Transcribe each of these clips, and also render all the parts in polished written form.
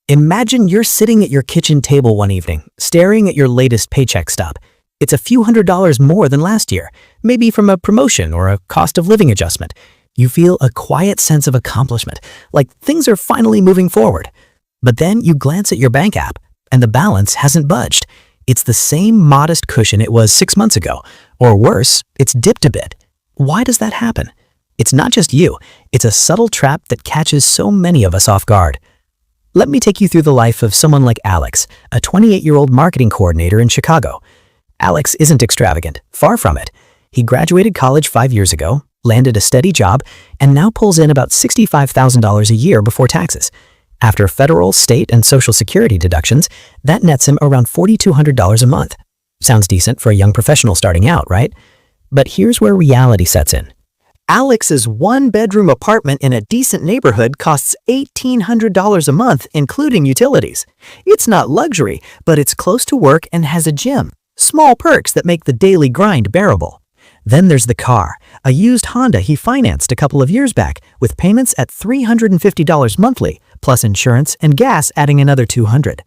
Imagine you're sitting at your kitchen table one evening, staring at your latest paycheck stub. It's a few $100s more than last year, maybe from a promotion or a cost of living adjustment. You feel a quiet sense of accomplishment, like things are finally moving forward. But then you glance at your bank app, and the balance hasn't budged. It's the same modest cushion it was 6 months ago, or worse, it's dipped a bit. Why does that happen? It's not just you, it's a subtle trap that catches so many of us off guard. Let me take you through the life of someone like Alex, a 28-year-old marketing coordinator in Chicago. Alex isn't extravagant, far from it. He graduated college 5 years ago, landed a steady job, and now pulls in about $65,000 a year before taxes. After federal, state, and Social Security deductions, that nets him around $4,200 a month. Sounds decent for a young professional starting out, right? But here's where reality sets in. Alex's one-bedroom apartment in a decent neighborhood costs $1,800 a month, including utilities. It's not luxury, but it's close to work and has a gym. Small perks that make the daily grind bearable. Then there's the car, a used Honda he financed a couple of years back, with payments at $350 monthly, plus insurance and gas adding another $200.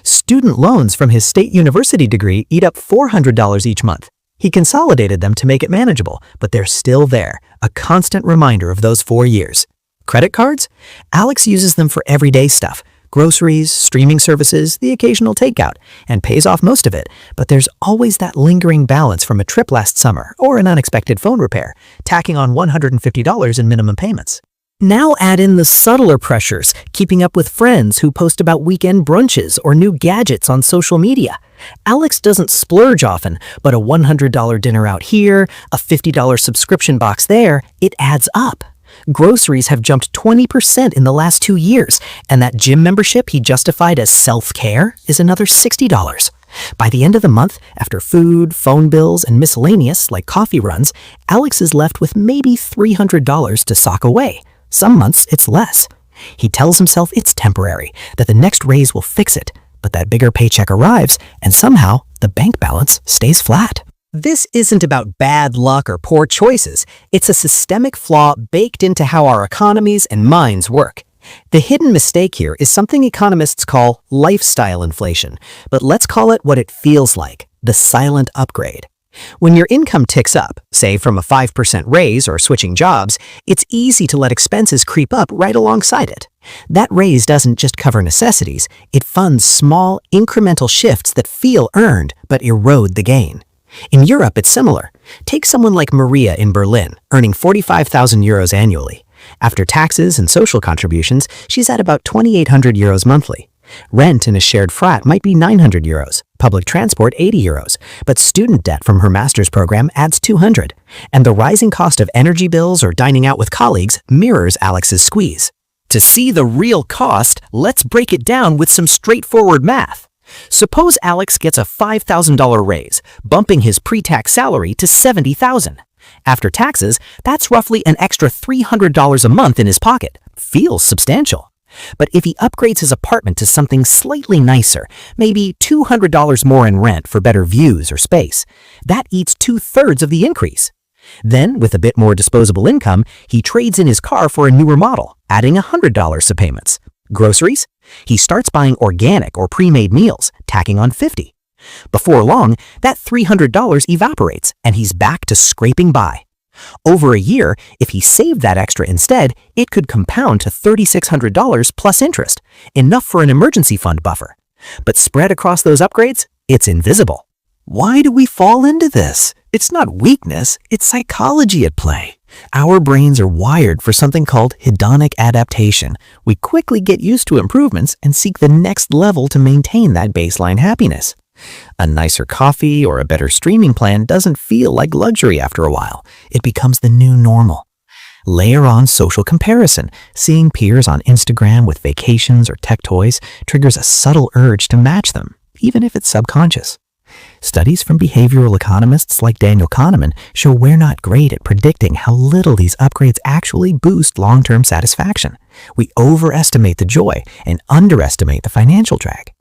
Student loans from his state university degree eat up $400 each month. He consolidated them to make it manageable, but they're still there, a constant reminder of those 4 years. Credit cards? Alex uses them for everyday stuff, groceries, streaming services, the occasional takeout, and pays off most of it, but there's always that lingering balance from a trip last summer or an unexpected phone repair, tacking on $150 in minimum payments. Now add in the subtler pressures, keeping up with friends who post about weekend brunches or new gadgets on social media. Alex doesn't splurge often, but a $100 dinner out here, a $50 subscription box there, it adds up. Groceries have jumped 20% in the last 2 years, and that gym membership he justified as self-care is another $60. By the end of the month, after food, phone bills, and miscellaneous like coffee runs, Alex is left with maybe $300 to sock away. Some months, it's less. He tells himself it's temporary, that the next raise will fix it, but that bigger paycheck arrives, and somehow the bank balance stays flat. This isn't about bad luck or poor choices. It's a systemic flaw baked into how our economies and minds work. The hidden mistake here is something economists call lifestyle inflation, but let's call it what it feels like, the silent upgrade. When your income ticks up, say from a 5% raise or switching jobs, it's easy to let expenses creep up right alongside it. That raise doesn't just cover necessities, it funds small, incremental shifts that feel earned but erode the gain. In Europe, it's similar. Take someone like Maria in Berlin, earning 45,000 euros annually. After taxes and social contributions, she's at about 2,800 euros monthly. Rent in a shared flat might be 900 euros, public transport 80 euros, but student debt from her master's program adds 200, and the rising cost of energy bills or dining out with colleagues mirrors Alex's squeeze. To see the real cost, let's break it down with some straightforward math. Suppose Alex gets a $5,000 raise, bumping his pre-tax salary to $70,000. After taxes, that's roughly an extra $300 a month in his pocket. Feels substantial. But if he upgrades his apartment to something slightly nicer, maybe $200 more in rent for better views or space, that eats 2/3 of the increase. Then, with a bit more disposable income, he trades in his car for a newer model, adding $100 to payments. Groceries? He starts buying organic or pre-made meals, tacking on $50. Before long, that $300 evaporates, and he's back to scraping by. Over a year, if he saved that extra instead, it could compound to $3,600 plus interest, enough for an emergency fund buffer. But spread across those upgrades, it's invisible. Why do we fall into this? It's not weakness, it's psychology at play. Our brains are wired for something called hedonic adaptation. We quickly get used to improvements and seek the next level to maintain that baseline happiness. A nicer coffee or a better streaming plan doesn't feel like luxury after a while. It becomes the new normal. Layer on social comparison. Seeing peers on Instagram with vacations or tech toys triggers a subtle urge to match them, even if it's subconscious. Studies from behavioral economists like Daniel Kahneman show we're not great at predicting how little these upgrades actually boost long-term satisfaction. We overestimate the joy and underestimate the financial drag.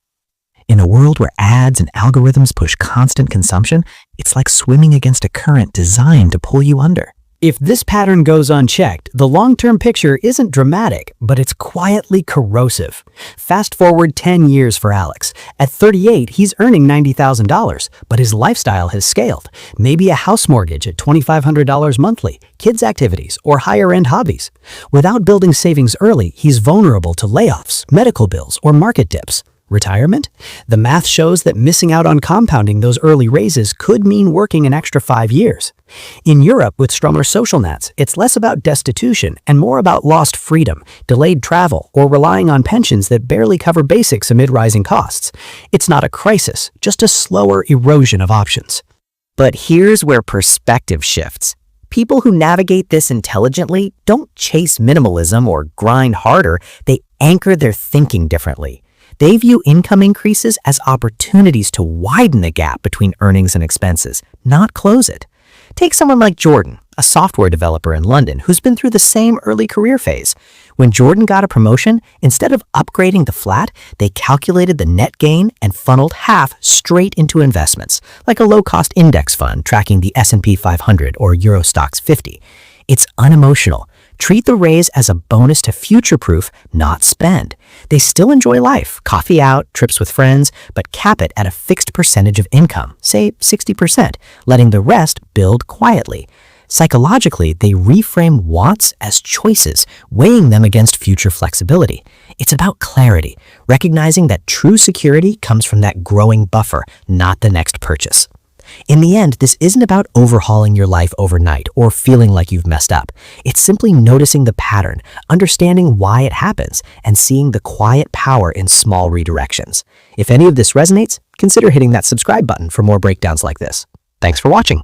In a world where ads and algorithms push constant consumption, it's like swimming against a current designed to pull you under. If this pattern goes unchecked, the long-term picture isn't dramatic, but it's quietly corrosive. Fast forward 10 years for Alex. At 38, he's earning $90,000, but his lifestyle has scaled. Maybe a house mortgage at $2,500 monthly, kids' activities, or higher-end hobbies. Without building savings early, he's vulnerable to layoffs, medical bills, or market dips. Retirement? The math shows that missing out on compounding those early raises could mean working an extra 5 years. In Europe, with Strumler social nets, it's less about destitution and more about lost freedom, delayed travel, or relying on pensions that barely cover basics amid rising costs. It's not a crisis, just a slower erosion of options. But here's where perspective shifts. People who navigate this intelligently don't chase minimalism or grind harder, they anchor their thinking differently. They view income increases as opportunities to widen the gap between earnings and expenses, not close it. Take someone like Jordan, a software developer in London who's been through the same early career phase. When Jordan got a promotion, instead of upgrading the flat, they calculated the net gain and funneled half straight into investments, like a low-cost index fund tracking the S&P 500 or Euro Stoxx 50. It's unemotional. Treat the raise as a bonus to future-proof, not spend. They still enjoy life, coffee out, trips with friends, but cap it at a fixed percentage of income, say 60%, letting the rest build quietly. Psychologically, they reframe wants as choices, weighing them against future flexibility. It's about clarity, recognizing that true security comes from that growing buffer, not the next purchase. In the end, this isn't about overhauling your life overnight or feeling like you've messed up. It's simply noticing the pattern, understanding why it happens, and seeing the quiet power in small redirections. If any of this resonates, consider hitting that subscribe button for more breakdowns like this. Thanks for watching.